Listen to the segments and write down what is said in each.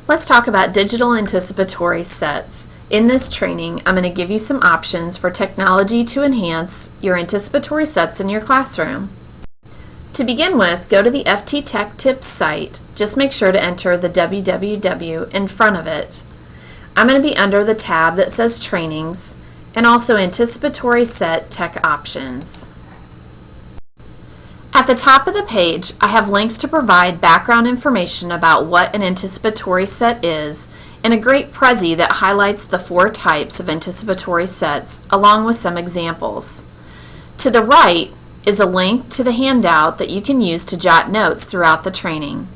Let's talk about digital anticipatory sets. In this training, I'm going to give you some options for technology to enhance your anticipatory sets in your classroom. To begin with, go to the FT Tech Tips site. Just make sure to enter the www in front of it. I'm going to be under the tab that says Trainings and also Anticipatory Set Tech Options. At the top of the page, I have links to provide background information about what an anticipatory set is and a great Prezi that highlights the 4 types of anticipatory sets along with some examples. To the right is a link to the handout that you can use to jot notes throughout the training.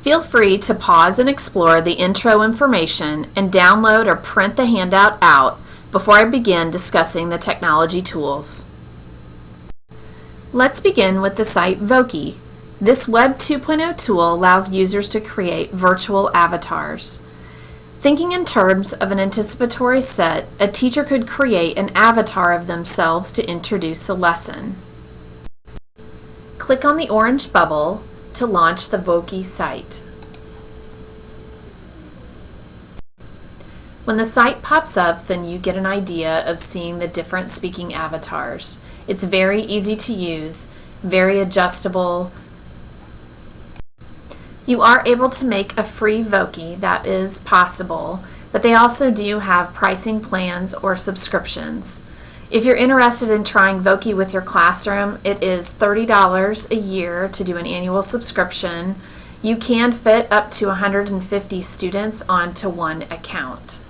Feel free to pause and explore the intro information and download or print the handout out before I begin discussing the technology tools. Let's begin with the site Vokey. This Web 2.0 tool allows users to create virtual avatars. Thinking in terms of an anticipatory set, a teacher could create an avatar of themselves to introduce a lesson. Click on the orange bubble to launch the Vokey site. When the site pops up, then you get an idea of seeing the different speaking avatars. It's very easy to use, very adjustable. You are able to make a free Vokey, that is possible, but they also do have pricing plans or subscriptions. If you're interested in trying Vokey with your classroom, it is $30 a year to do an annual subscription. You can fit up to 150 students onto one account.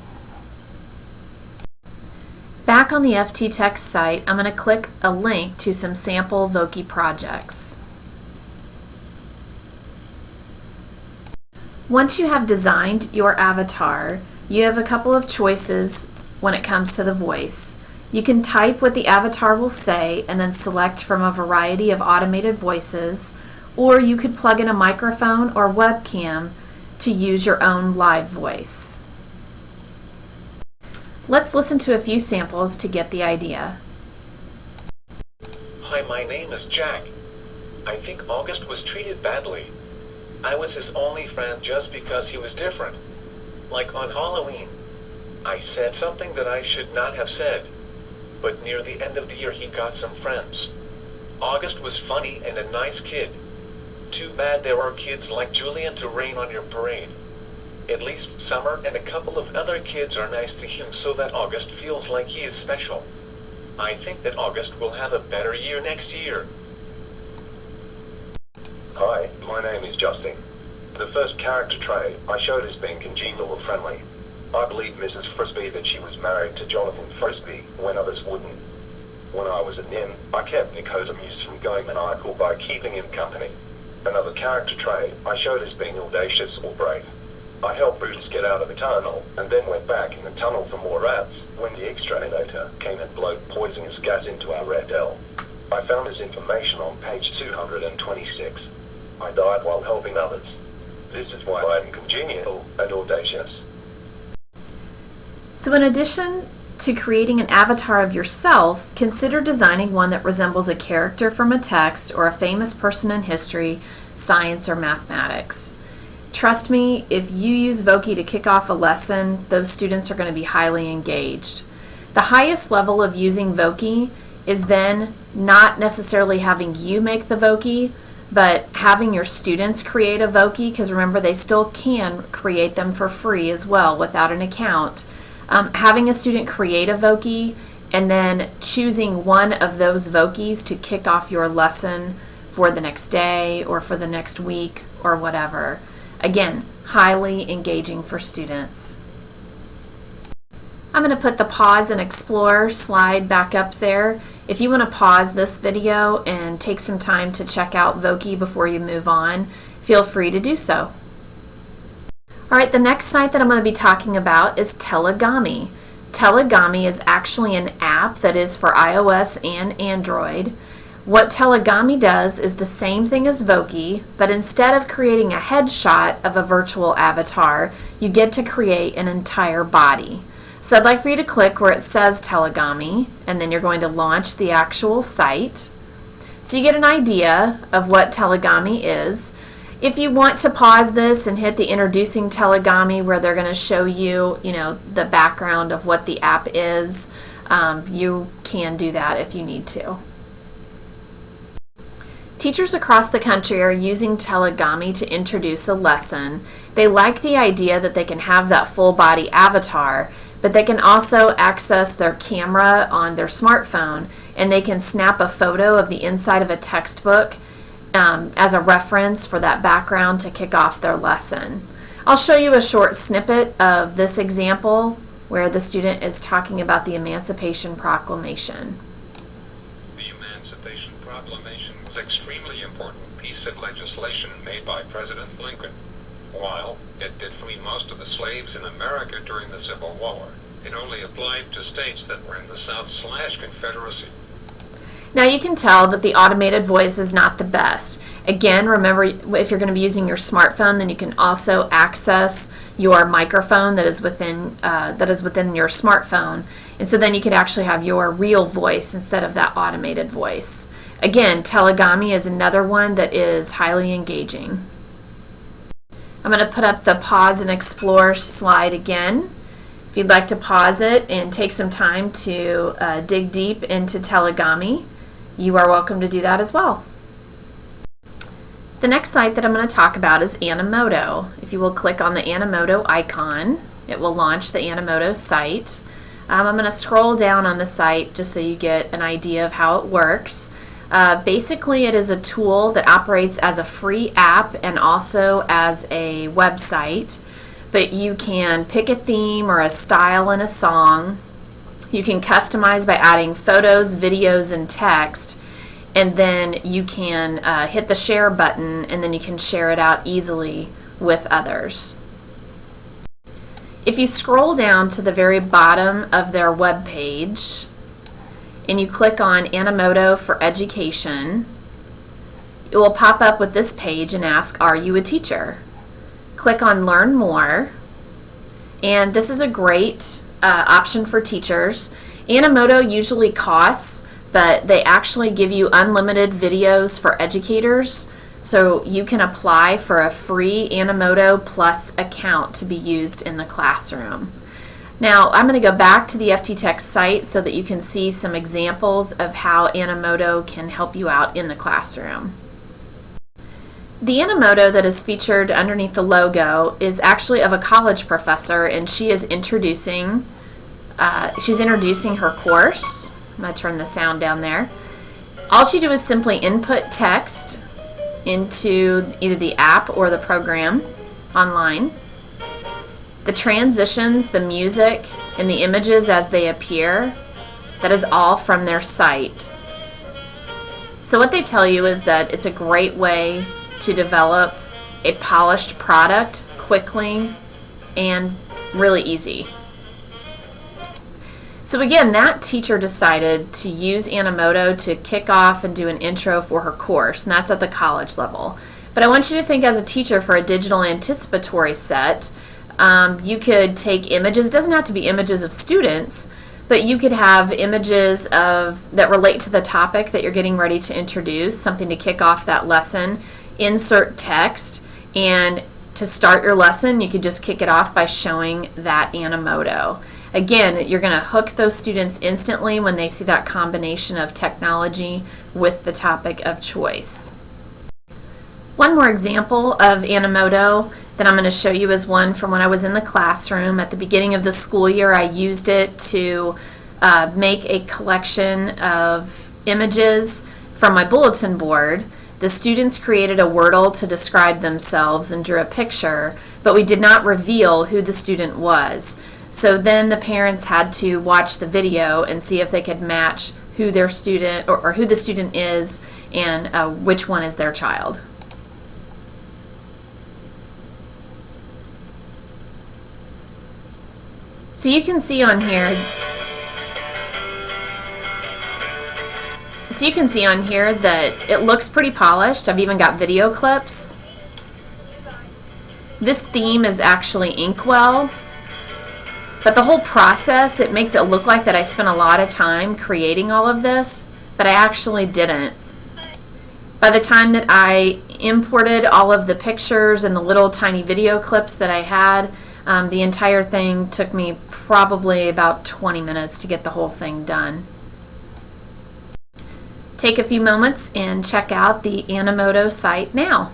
Back on the FT Tech site, I'm going to click a link to some sample Vokey projects. Once you have designed your avatar, you have a couple of choices when it comes to the voice. You can type what the avatar will say and then select from a variety of automated voices, or you could plug in a microphone or webcam to use your own live voice. Let's listen to a few samples to get the idea. Hi, my name is Jack. I think August was treated badly. I was his only friend just because he was different. Like on Halloween, I said something that I should not have said. But near the end of the year he got some friends. August was funny and a nice kid. Too bad there are kids like Julian to rain on your parade. At least Summer and a couple of other kids are nice to him so that August feels like he is special. I think that August will have a better year next year. Hi, my name is Justin. The first character trait I showed is being congenial and friendly. I believed Mrs. Frisbee that she was married to Jonathan Frisbee when others wouldn't. When I was at NIM, I kept Nico's amused from going maniacal by keeping him company. Another character trait I showed is being audacious or brave. I helped Brutus get out of the tunnel, and then went back in the tunnel for more rats when the exterminator came and blew poisonous gas into our rat L. I found this information on page 226. I died while helping others. This is why I am congenial and audacious. So in addition to creating an avatar of yourself, consider designing one that resembles a character from a text or a famous person in history, science, or mathematics. Trust me, if you use Vokey to kick off a lesson, those students are going to be highly engaged. The highest level of using Vokey is then not necessarily having you make the Vokey, but having your students create a Vokey, because remember, they still can create them for free as well without an account. Having a student create a Vokey and then choosing one of those Vokeys to kick off your lesson for the next day or for the next week or whatever. Again, highly engaging for students. I'm going to put the pause and explore slide back up there. If you want to pause this video and take some time to check out Vokey before you move on, feel free to do so. Alright, the next site that I'm going to be talking about is TellEgami. TellEgami is actually an app that is for iOS and Android. What TellEgami does is the same thing as Vokey, but instead of creating a headshot of a virtual avatar, you get to create an entire body. So I'd like for you to click where it says TellEgami, and then you're going to launch the actual site. So you get an idea of what TellEgami is. If you want to pause this and hit the introducing TellEgami where they're going to show you, the background of what the app is, you can do that if you need to. Teachers across the country are using TellEgami to introduce a lesson. They like the idea that they can have that full body avatar, but they can also access their camera on their smartphone, and they can snap a photo of the inside of a textbook as a reference for that background to kick off their lesson. I'll show you a short snippet of this example where the student is talking about the Emancipation Proclamation. The Emancipation Proclamation was an extremely important piece of legislation made by President Lincoln. While it did free most of the slaves in America during the Civil War, it only applied to states that were in the South/Confederacy. Now you can tell that the automated voice is not the best. Again, remember, if you're going to be using your smartphone, then you can also access your microphone that is within your smartphone, and so then you could actually have your real voice instead of that automated voice. Again, TellEgami is another one that is highly engaging. I'm going to put up the pause and explore slide again. If you'd like to pause it and take some time to dig deep into TellEgami, you are welcome to do that as well. The next site that I'm going to talk about is Animoto. If you will click on the Animoto icon, it will launch the Animoto site. I'm going to scroll down on the site just so you get an idea of how it works. Basically, it is a tool that operates as a free app and also as a website, but you can pick a theme or a style in a song. You can customize by adding photos, videos, and text, and then you can hit the share button, and then you can share it out easily with others. If you scroll down to the very bottom of their web page and you click on Animoto for Education, it will pop up with this page and ask, "Are you a teacher?" Click on Learn More, and this is a great option for teachers. Animoto usually costs, but they actually give you unlimited videos for educators, so you can apply for a free Animoto Plus account to be used in the classroom. Now I'm going to go back to the FT Tech site so that you can see some examples of how Animoto can help you out in the classroom. The Animoto that is featured underneath the logo is actually of a college professor, and she is introducing her course. I'm going to turn the sound down there. All she do is simply input text into either the app or the program online. The transitions, the music, and the images as they appear, that is all from their site. So what they tell you is that it's a great way to develop a polished product quickly and really easy. So again, that teacher decided to use Animoto to kick off and do an intro for her course, and that's at the college level. But I want you to think as a teacher for a digital anticipatory set, you could take images. It doesn't have to be images of students, but you could have images that relate to the topic that you're getting ready to introduce, something to kick off that lesson, insert text, and to start your lesson, you could just kick it off by showing that Animoto. Again, you're going to hook those students instantly when they see that combination of technology with the topic of choice. One more example of Animoto that I'm going to show you is one from when I was in the classroom. At the beginning of the school year, I used it to make a collection of images from my bulletin board. The students created a Wordle to describe themselves and drew a picture, but we did not reveal who the student was. So then the parents had to watch the video and see if they could match who their student or who the student is and which one is their child. So you can see on here that it looks pretty polished. I've even got video clips. This theme is actually Inkwell. But the whole process, it makes it look like that I spent a lot of time creating all of this, but I actually didn't. By the time that I imported all of the pictures and the little tiny video clips that I had. The entire thing took me probably about 20 minutes to get the whole thing done. Take a few moments and check out the Animoto site now.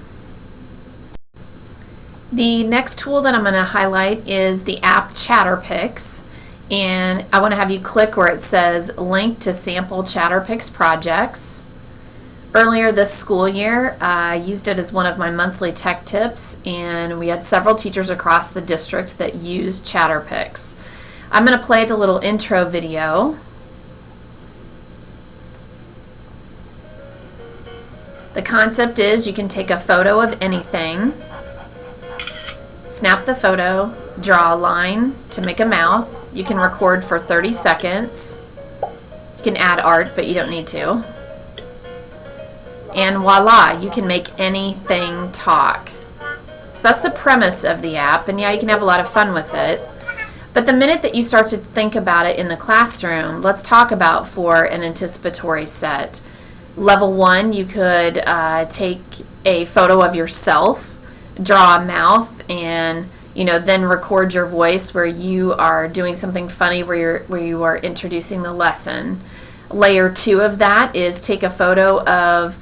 The next tool that I'm going to highlight is the app Pics, and I want to have you click where it says link to sample Pics projects. Earlier this school year, I used it as one of my monthly tech tips, and we had several teachers across the district that used Pics. I'm going to play the little intro video. The concept is you can take a photo of anything, snap the photo, draw a line to make a mouth. You can record for 30 seconds. You can add art, but you don't need to. And voila, you can make anything talk. So that's the premise of the app, and yeah, you can have a lot of fun with it. But the minute that you start to think about it in the classroom, let's talk about for an anticipatory set. Level 1, you could take a photo of yourself, draw a mouth, and then record your voice where you are doing something funny, where you are introducing the lesson. Layer 2 of that is take a photo of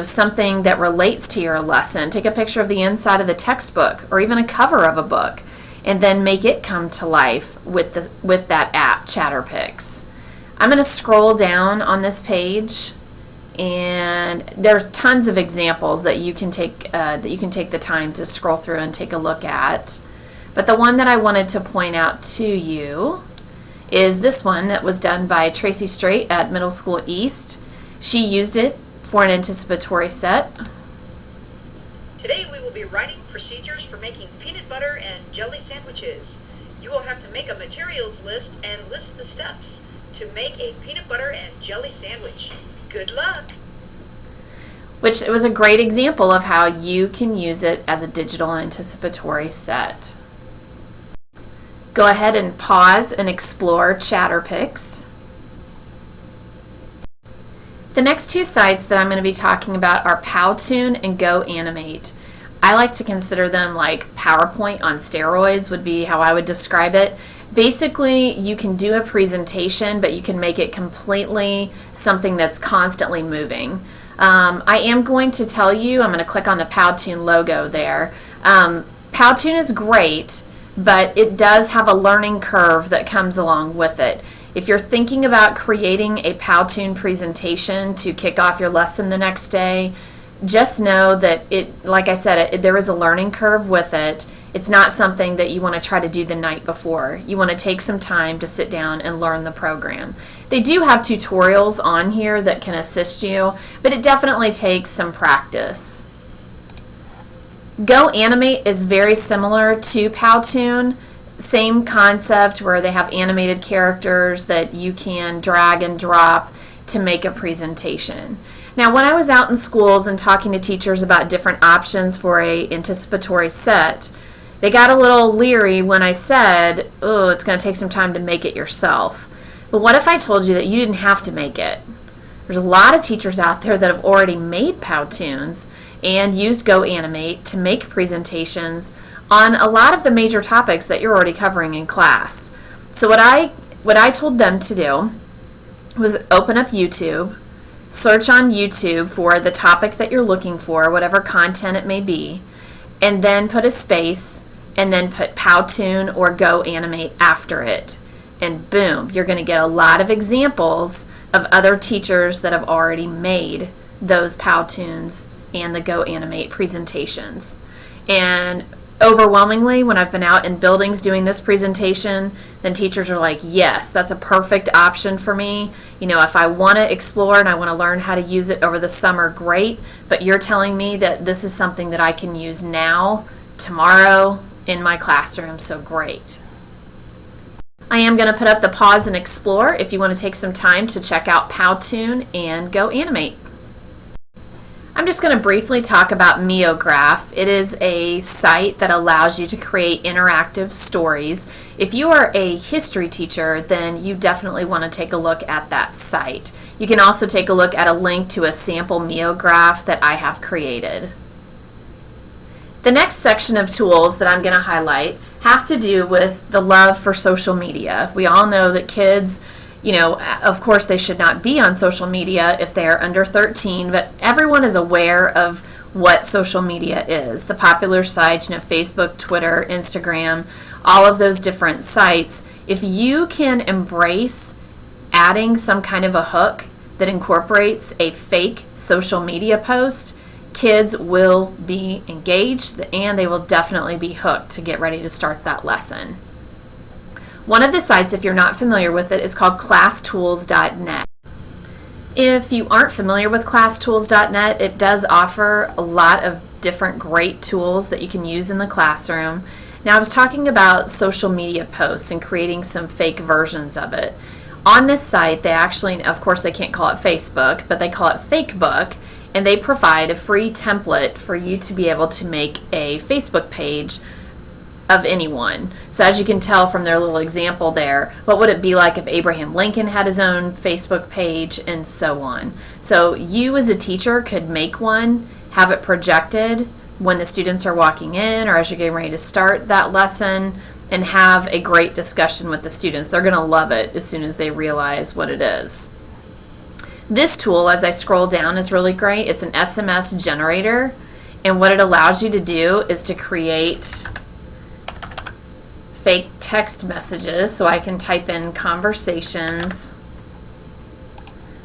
something that relates to your lesson. Take a picture of the inside of the textbook or even a cover of a book, and then make it come to life with that app Pics. I'm going to scroll down on this page, and there are tons of examples that you can take the time to scroll through and take a look at. But the one that I wanted to point out to you is this one that was done by Tracy Straight at Middle School East. She used it for an anticipatory set. Today we will be writing procedures for making peanut butter and jelly sandwiches. You will have to make a materials list and list the steps to make a peanut butter and jelly sandwich. Good luck! Which it was a great example of how you can use it as a digital anticipatory set. Go ahead and pause and explore Pics. The next two sites that I'm going to be talking about are Powtoon and GoAnimate. I like to consider them like PowerPoint on steroids would be how I would describe it. Basically, you can do a presentation, but you can make it completely something that's constantly moving. I am going to tell you, I'm going to click on the Powtoon logo there. Powtoon is great, but it does have a learning curve that comes along with it. If you're thinking about creating a Powtoon presentation to kick off your lesson the next day, just know that like I said, there is a learning curve with it. It's not something that you want to try to do the night before. You want to take some time to sit down and learn the program. They do have tutorials on here that can assist you, but it definitely takes some practice. GoAnimate is very similar to Powtoon. Same concept where they have animated characters that you can drag and drop to make a presentation. Now, when I was out in schools and talking to teachers about different options for a anticipatory set, they got a little leery when I said, oh, it's going to take some time to make it yourself. But what if I told you that you didn't have to make it? There's a lot of teachers out there that have already made Powtoons and used GoAnimate to make presentations on a lot of the major topics that you're already covering in class. So what I told them to do was open up YouTube, search on YouTube for the topic that you're looking for, whatever content it may be, and then put a space, and then put Powtoon or GoAnimate after it. And boom, you're going to get a lot of examples of other teachers that have already made those Powtoons and the GoAnimate presentations. And overwhelmingly, when I've been out in buildings doing this presentation, then teachers are like, yes, that's a perfect option for me. If I want to explore and I want to learn how to use it over the summer, great. But you're telling me that this is something that I can use now, tomorrow, in my classroom, so great. I am going to put up the pause and explore if you want to take some time to check out Powtoon and GoAnimate. I'm just going to briefly talk about Miograph. It is a site that allows you to create interactive stories. If you are a history teacher, then you definitely want to take a look at that site. You can also take a look at a link to a sample Miograph that I have created. The next section of tools that I'm going to highlight have to do with the love for social media. We all know that kids, of course they should not be on social media if they are under 13, but everyone is aware of what social media is. The popular sites, Facebook, Twitter, Instagram, all of those different sites. If you can embrace adding some kind of a hook that incorporates a fake social media post, kids will be engaged and they will definitely be hooked to get ready to start that lesson. One of the sites, if you're not familiar with it, is called classtools.net. If you aren't familiar with classtools.net, it does offer a lot of different great tools that you can use in the classroom. Now, I was talking about social media posts and creating some fake versions of it. On this site, they actually, of course, they can't call it Facebook, but they call it Fakebook, and they provide a free template for you to be able to make a Facebook page of anyone. So as you can tell from their little example there, what would it be like if Abraham Lincoln had his own Facebook page, and so on. So you as a teacher could make one, have it projected when the students are walking in or as you're getting ready to start that lesson, and have a great discussion with the students. They're going to love it as soon as they realize what it is. This tool, as I scroll down, is really great. It's an SMS generator, and what it allows you to do is to create fake text messages. So I can type in conversations.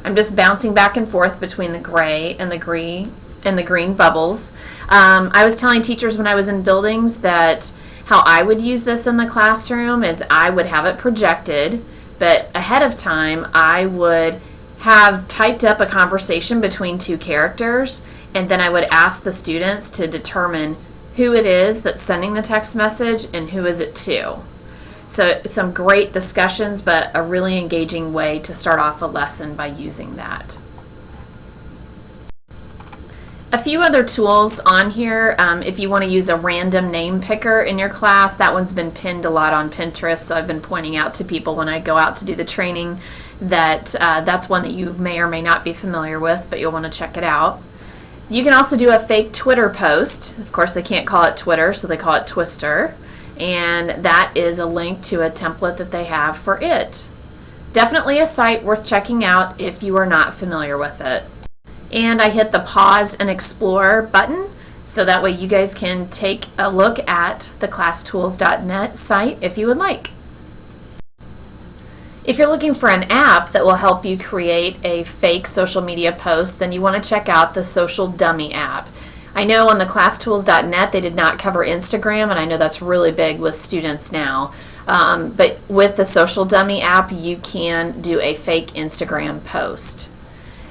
I'm just bouncing back and forth between the gray and the green bubbles. I was telling teachers when I was in buildings that how I would use this in the classroom is I would have it projected, but ahead of time I would have typed up a conversation between two characters, and then I would ask the students to determine who it is that's sending the text message and who is it to. So some great discussions, but a really engaging way to start off a lesson by using that. A few other tools on here, if you want to use a random name picker in your class, that one's been pinned a lot on Pinterest, so I've been pointing out to people when I go out to do the training that that's one that you may or may not be familiar with, but you'll want to check it out. You can also do a fake Twitter post. Of course, they can't call it Twitter, so they call it Twister, and that is a link to a template that they have for it. Definitely a site worth checking out if you are not familiar with it. And I hit the pause and explore button so that way you guys can take a look at the classtools.net site if you would like. If you're looking for an app that will help you create a fake social media post, then you want to check out the Social Dummy app. I know on the classtools.net they did not cover Instagram, and I know that's really big with students now. But with the Social Dummy app, you can do a fake Instagram post.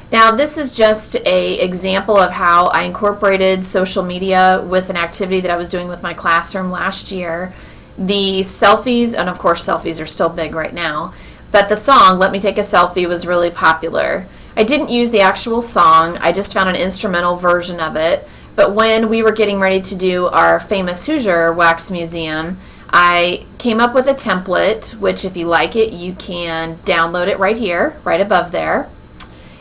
Now, this is just an example of how I incorporated social media with an activity that I was doing with my classroom last year. The selfies, and of course selfies are still big right now, but the song, Let Me Take a Selfie, was really popular. I didn't use the actual song, I just found an instrumental version of it, but when we were getting ready to do our famous Hoosier Wax Museum, I came up with a template, which if you like it, you can download it right here, right above there.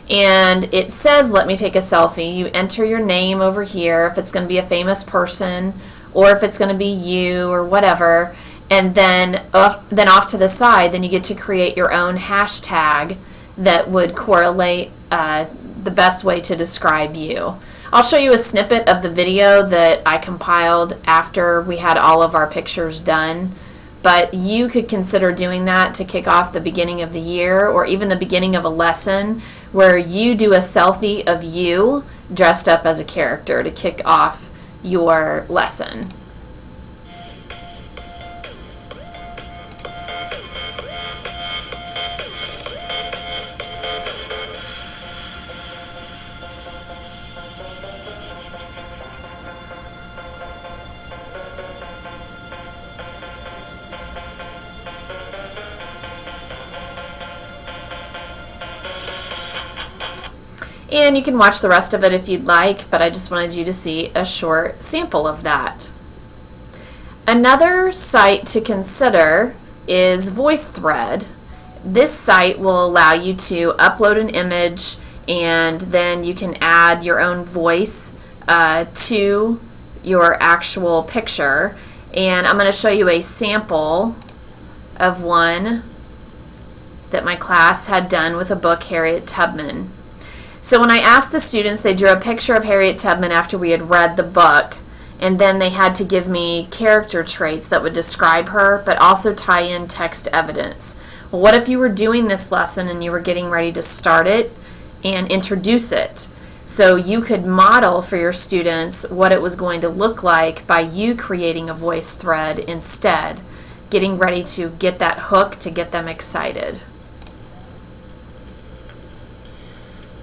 And it says, let me take a selfie. You enter your name over here, if it's going to be a famous person, or if it's going to be you, or whatever. And then off to the side, then you get to create your own hashtag that would correlate the best way to describe you. I'll show you a snippet of the video that I compiled after we had all of our pictures done. But you could consider doing that to kick off the beginning of the year, or even the beginning of a lesson where you do a selfie of you dressed up as a character to kick off your lesson. And you can watch the rest of it if you'd like, but I just wanted you to see a short sample of that. Another site to consider is VoiceThread. This site will allow you to upload an image, and then you can add your own voice to your actual picture, and I'm going to show you a sample of one that my class had done with a book, Harriet Tubman. So when I asked the students, they drew a picture of Harriet Tubman after we had read the book, and then they had to give me character traits that would describe her, but also tie in text evidence. Well, what if you were doing this lesson and you were getting ready to start it and introduce it? So you could model for your students what it was going to look like by you creating a voice thread instead, getting ready to get that hook to get them excited.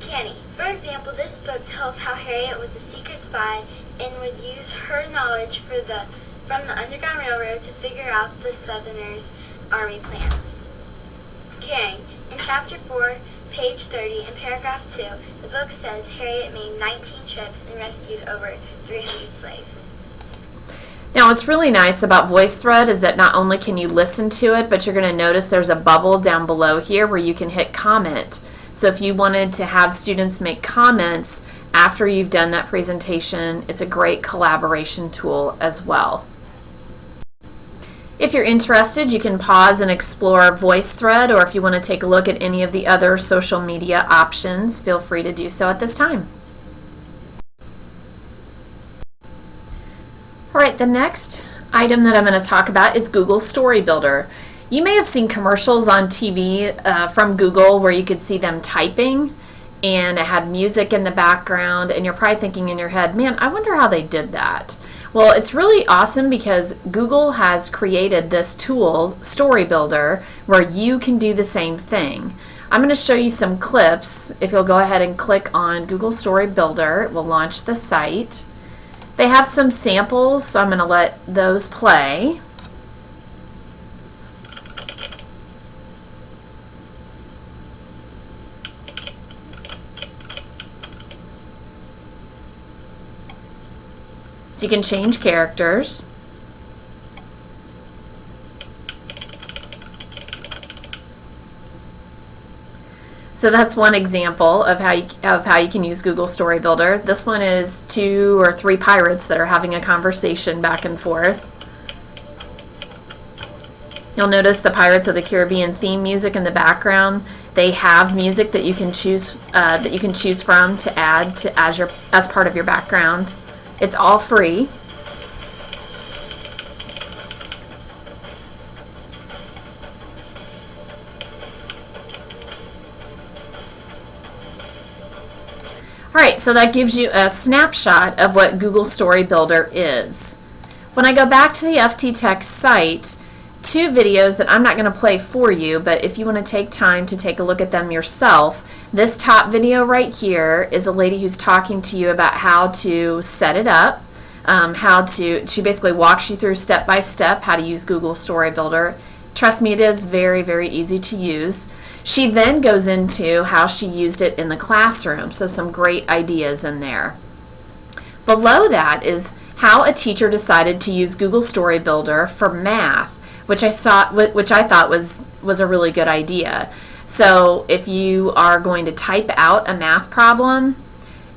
Kenny, for example, this book tells how Harriet was a secret spy and would use her knowledge from the Underground Railroad to figure out the Southerners' army plans. King, in Chapter 4, page 30, in paragraph 2, the book says Harriet made 19 trips and rescued over 300 slaves. Now what's really nice about VoiceThread is that not only can you listen to it, but you're going to notice there's a bubble down below here where you can hit comment. So if you wanted to have students make comments after you've done that presentation, it's a great collaboration tool as well. If you're interested, you can pause and explore VoiceThread, or if you want to take a look at any of the other social media options, feel free to do so at this time. Alright, the next item that I'm going to talk about is Google Story Builder. You may have seen commercials on TV from Google where you could see them typing and it had music in the background, and you're probably thinking in your head, man, I wonder how they did that. Well, it's really awesome because Google has created this tool, Story Builder, where you can do the same thing. I'm going to show you some clips. If you'll go ahead and click on Google Story Builder, it will launch the site. They have some samples, so I'm going to let those play. So you can change characters. So that's one example of how you can use Google Story Builder. This one is 2 or 3 pirates that are having a conversation back and forth. You'll notice the Pirates of the Caribbean theme music in the background. They have music that you can choose from to add to as part of your background. It's all free. Alright, so that gives you a snapshot of what Google Story Builder is. When I go back to the FT Tech site, 2 videos that I'm not going to play for you, but if you want to take time to take a look at them yourself, this top video right here is a lady who's talking to you about how to set it up, she basically walks you through step by step how to use Google Story Builder. Trust me, it is very, very easy to use. She then goes into how she used it in the classroom, so some great ideas in there. Below that is how a teacher decided to use Google Story Builder for math, which I thought was a really good idea. So if you are going to type out a math problem,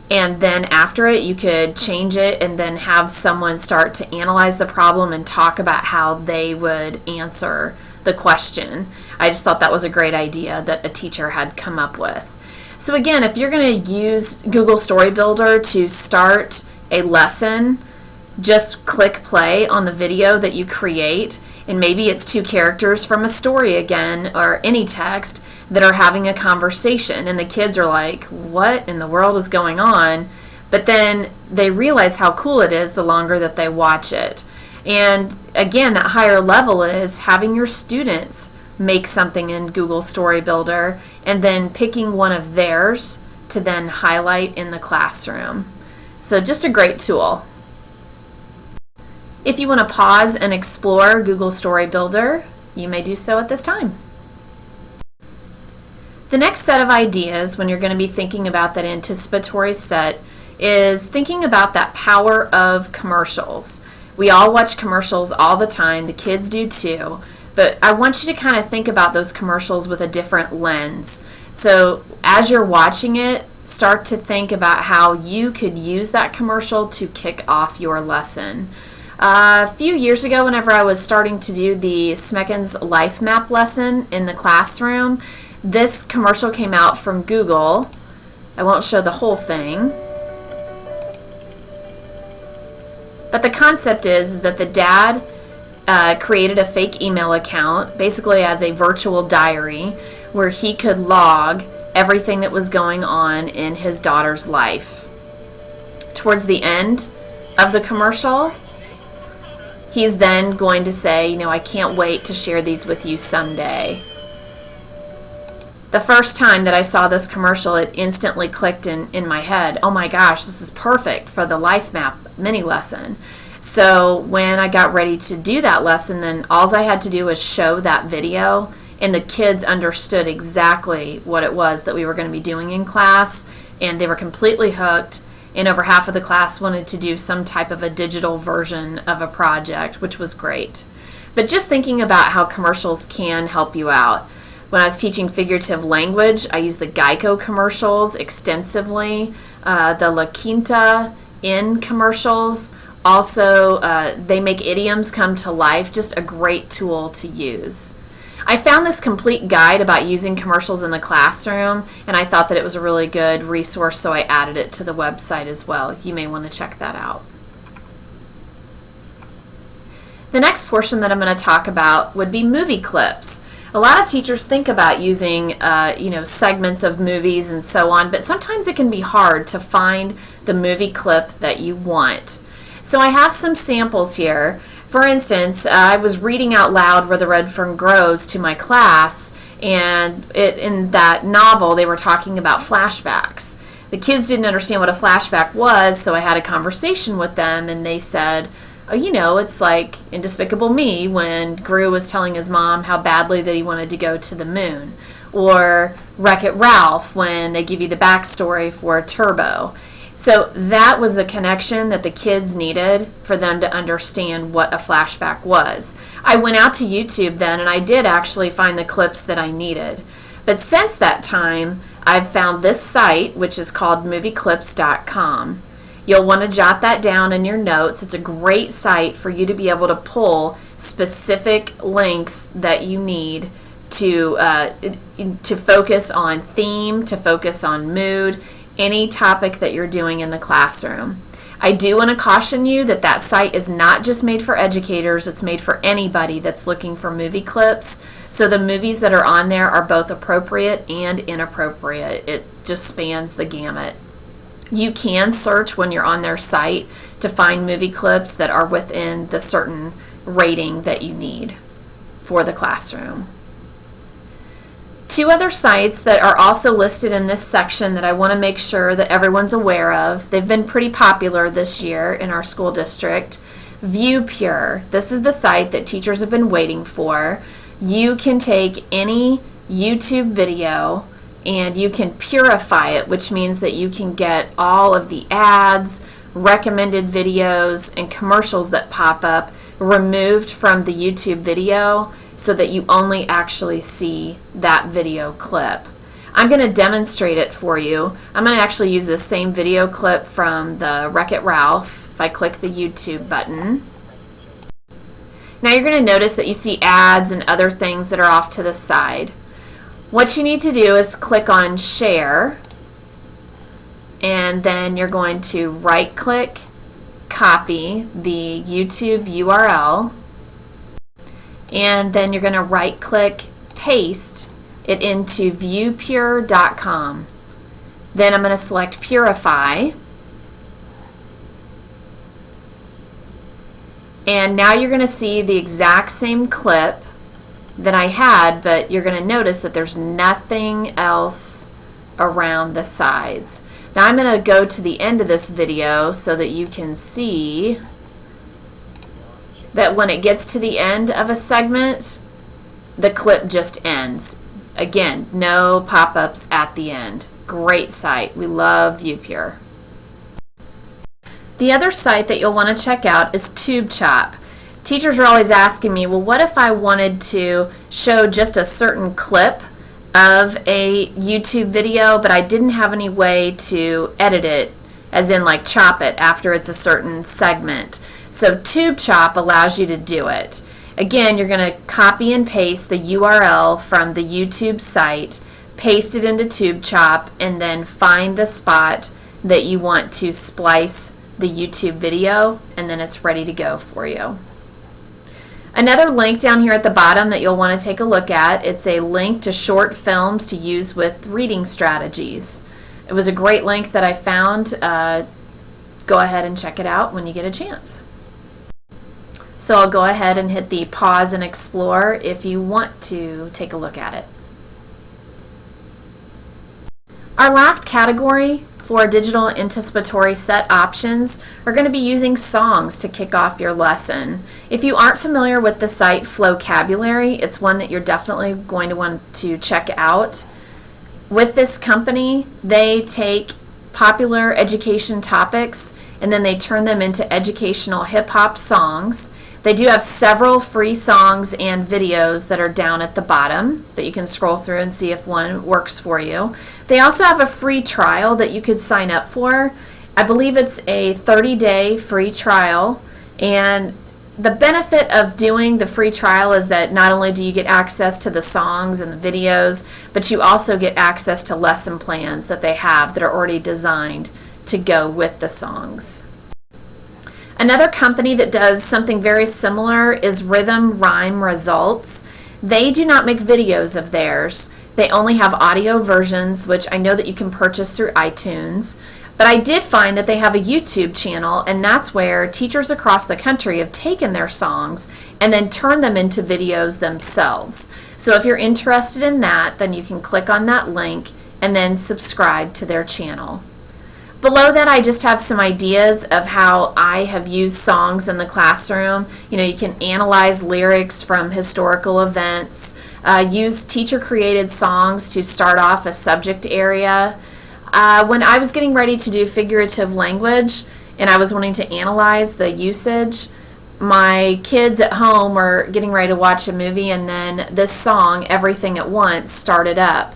and then after it you could change it and then have someone start to analyze the problem and talk about how they would answer the question. I just thought that was a great idea that a teacher had come up with. So again, if you're going to use Google Story Builder to start a lesson, just click play on the video that you create, and maybe it's 2 characters from a story again, or any text, that are having a conversation, and the kids are like, what in the world is going on? But then they realize how cool it is the longer that they watch it. And again, that higher level is having your students make something in Google Story Builder and then picking one of theirs to then highlight in the classroom. So just a great tool. If you want to pause and explore Google Story Builder, you may do so at this time. The next set of ideas when you're going to be thinking about that anticipatory set is thinking about that power of commercials. We all watch commercials all the time, the kids do too, but I want you to kind of think about those commercials with a different lens. So as you're watching it, start to think about how you could use that commercial to kick off your lesson. A few years ago, whenever I was starting to do the Smeckens Life Map lesson in the classroom, this commercial came out from Google. I won't show the whole thing. But the concept is that the dad created a fake email account, basically as a virtual diary, where he could log everything that was going on in his daughter's life. Towards the end of the commercial, he's then going to say, I can't wait to share these with you someday. The first time that I saw this commercial, it instantly clicked in my head, oh my gosh, this is perfect for the Life Map mini lesson. So when I got ready to do that lesson, then all I had to do was show that video, and the kids understood exactly what it was that we were going to be doing in class, and they were completely hooked, and over half of the class wanted to do some type of a digital version of a project, which was great. But just thinking about how commercials can help you out. When I was teaching figurative language, I used the Geico commercials extensively, the La Quinta Inn commercials. Also, they make idioms come to life, just a great tool to use. I found this complete guide about using commercials in the classroom, and I thought that it was a really good resource, so I added it to the website as well. You may want to check that out. The next portion that I'm going to talk about would be movie clips. A lot of teachers think about using, segments of movies and so on, but sometimes it can be hard to find the movie clip that you want. So I have some samples here. For instance, I was reading out loud Where the Red Fern Grows to my class, and in that novel they were talking about flashbacks. The kids didn't understand what a flashback was, so I had a conversation with them, and they said, it's like in Despicable Me when Gru was telling his mom how badly that he wanted to go to the moon. Or Wreck-It Ralph when they give you the backstory for Turbo. So that was the connection that the kids needed for them to understand what a flashback was. I went out to YouTube then, and I did actually find the clips that I needed. But since that time, I've found this site, which is called movieclips.com. You'll want to jot that down in your notes. It's a great site for you to be able to pull specific links that you need to focus on theme, to focus on mood, any topic that you're doing in the classroom. I do want to caution you that that site is not just made for educators, it's made for anybody that's looking for movie clips. So the movies that are on there are both appropriate and inappropriate. It just spans the gamut. You can search when you're on their site to find movie clips that are within the certain rating that you need for the classroom. Two other sites that are also listed in this section that I want to make sure that everyone's aware of. They've been pretty popular this year in our school district. ViewPure. This is the site that teachers have been waiting for. You can take any YouTube video and you can purify it, which means that you can get all of the ads, recommended videos, and commercials that pop up removed from the YouTube video so that you only actually see that video clip. I'm going to demonstrate it for you. I'm going to actually use the same video clip from the Wreck-It Ralph if I click the YouTube button. Now you're going to notice that you see ads and other things that are off to the side. What you need to do is click on Share, and then you're going to right-click, copy the YouTube URL, and then you're going to right-click, paste it into viewpure.com. Then I'm going to select Purify, and now you're going to see the exact same clip that I had, but you're going to notice that there's nothing else around the sides. Now I'm going to go to the end of this video so that you can see that when it gets to the end of a segment, the clip just ends. Again, no pop-ups at the end. Great site. We love ViewPure. The other site that you'll want to check out is TubeChop. Teachers are always asking me, well, what if I wanted to show just a certain clip of a YouTube video, but I didn't have any way to edit it, as in like chop it after it's a certain segment. So TubeChop allows you to do it. Again, you're going to copy and paste the URL from the YouTube site, paste it into TubeChop, and then find the spot that you want to splice the YouTube video, and then it's ready to go for you. Another link down here at the bottom that you'll want to take a look at, it's a link to short films to use with reading strategies. It was a great link that I found. Go ahead and check it out when you get a chance. So I'll go ahead and hit the pause and explore if you want to take a look at it. Our last category for digital anticipatory set options are going to be using songs to kick off your lesson. If you aren't familiar with the site Flowcabulary, it's one that you're definitely going to want to check out. With this company, they take popular education topics and then they turn them into educational hip-hop songs. They do have several free songs and videos that are down at the bottom that you can scroll through and see if one works for you. They also have a free trial that you could sign up for. I believe it's a 30-day free trial, and the benefit of doing the free trial is that not only do you get access to the songs and the videos, but you also get access to lesson plans that they have that are already designed to go with the songs. Another company that does something very similar is Rhythm Rhyme Results. They do not make videos of theirs. They only have audio versions, which I know that you can purchase through iTunes. But I did find that they have a YouTube channel, and that's where teachers across the country have taken their songs and then turned them into videos themselves. So if you're interested in that, then you can click on that link and then subscribe to their channel. Below that, I just have some ideas of how I have used songs in the classroom. You know, you can analyze lyrics from historical events, use teacher-created songs to start off a subject area. When I was getting ready to do figurative language and I was wanting to analyze the usage, my kids at home were getting ready to watch a movie, and then this song, Everything at Once, started up.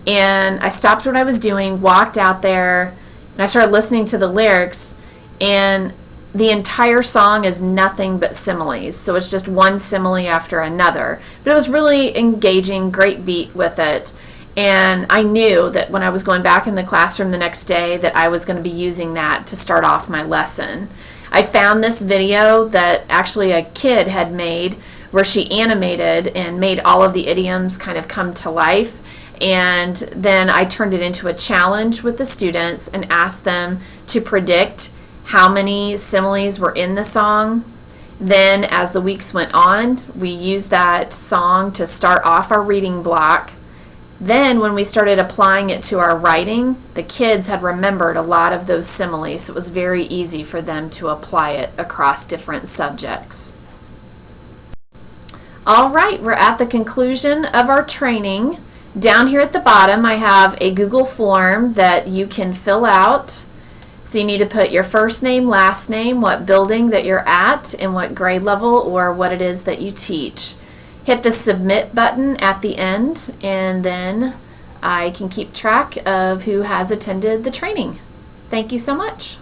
And I stopped what I was doing, walked out there, and I started listening to the lyrics, and the entire song is nothing but similes. So it's just one simile after another. But it was really engaging, great beat with it. And I knew that when I was going back in the classroom the next day that I was going to be using that to start off my lesson. I found this video that actually a kid had made where she animated and made all of the idioms kind of come to life. And then I turned it into a challenge with the students and asked them to predict how many similes were in the song. Then as the weeks went on, we used that song to start off our reading block. Then when we started applying it to our writing, the kids had remembered a lot of those similes, so it was very easy for them to apply it across different subjects. All right, we're at the conclusion of our training. Down here at the bottom, I have a Google form that you can fill out. So you need to put your first name, last name, what building that you're at, and what grade level or what it is that you teach. Hit the submit button at the end, and then I can keep track of who has attended the training. Thank you so much.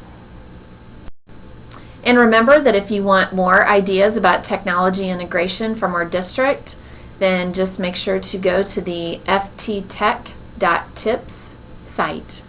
And remember that if you want more ideas about technology integration from our district, then just make sure to go to the fttech.tips site.